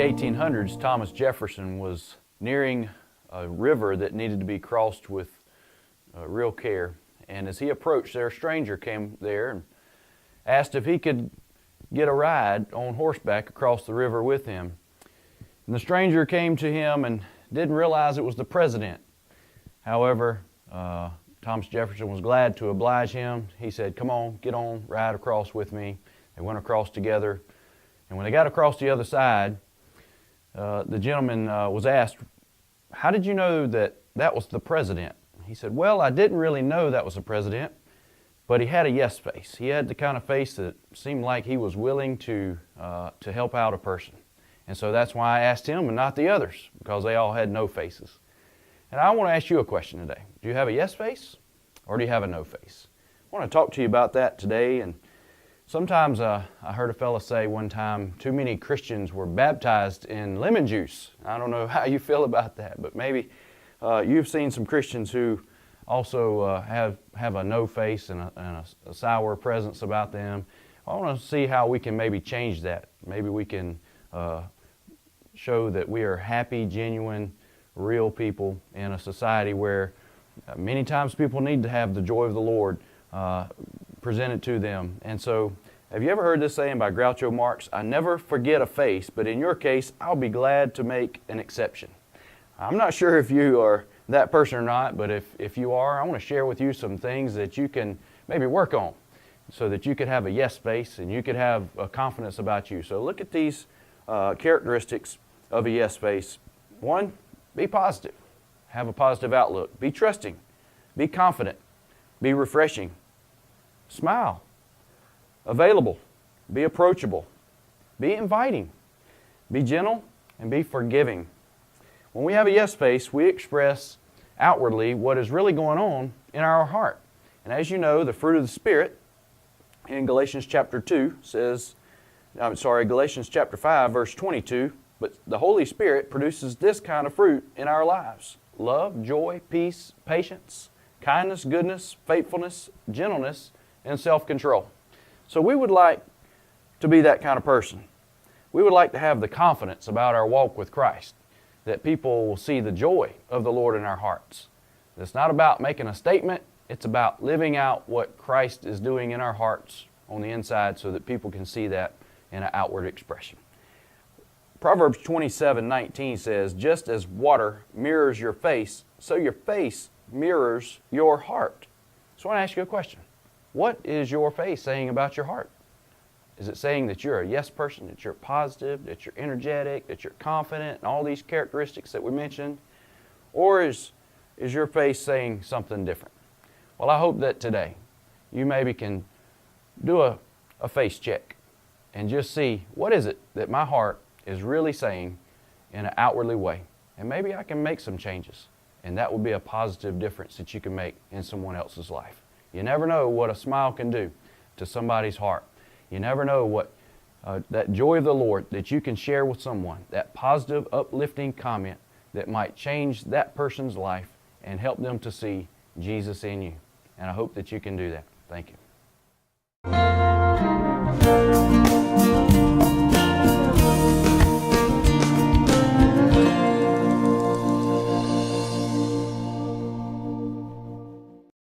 1800s, Thomas Jefferson was nearing a river that needed to be crossed with real care. And as he approached there, a stranger came there and asked if he could get a ride on horseback across the river with him. And the stranger came to him and didn't realize it was the president. However, Thomas Jefferson was glad to oblige him. He said, "Come on, get on, ride across with me." They went across together. And when they got across the other side, the gentleman was asked, "How did you know that that was the president?" He said, "Well, I didn't really know that was the president, but he had a yes face. He had the kind of face that seemed like he was willing to help out a person. And so that's why I asked him and not the others, because they all had no faces." And I want to ask you a question today. Do you have a yes face or do you have a no face? I want to talk to you about that today. And sometimes I heard a fella say one time, too many Christians were baptized in lemon juice. I don't know how you feel about that, but maybe you've seen some Christians who also have a no face and a sour presence about them. I want to see how we can maybe change that. Maybe we can show that we are happy, genuine, real people in a society where many times people need to have the joy of the Lord presented to them. And so, have you ever heard this saying by Groucho Marx? "I never forget a face, but in your case, I'll be glad to make an exception." I'm not sure if you are that person or not, but if you are, I want to share with you some things that you can maybe work on so that you could have a yes face and you could have a confidence about you. So look at these characteristics of a yes face. One, be positive. Have a positive outlook. Be trusting. Be confident. Be refreshing. Smile. Available. Be approachable. Be inviting. Be gentle and be forgiving. When we have a yes face, we express outwardly what is really going on in our heart. And as you know, the fruit of the Spirit in Galatians chapter 2 says, Galatians chapter 5, verse 22, but the Holy Spirit produces this kind of fruit in our lives: love, joy, peace, patience, kindness, goodness, faithfulness, gentleness, and self-control. So we would like to be that kind of person. We would like to have the confidence about our walk with Christ, that people will see the joy of the Lord in our hearts. It's not about making a statement, it's about living out what Christ is doing in our hearts on the inside so that people can see that in an outward expression. Proverbs 27:19 says, "Just as water mirrors your face, so your face mirrors your heart." So I want to ask you a question. What is your face saying about your heart? Is it saying that you're a yes person, that you're positive, that you're energetic, that you're confident, and all these characteristics that we mentioned? Or is your face saying something different? Well, I hope that today you maybe can do a face check and just see, what is it that my heart is really saying in an outwardly way? And maybe I can make some changes, and that would be a positive difference that you can make in someone else's life. You never know what a smile can do to somebody's heart. You never know what that joy of the Lord that you can share with someone, that positive, uplifting comment that might change that person's life and help them to see Jesus in you. And I hope that you can do that. Thank you.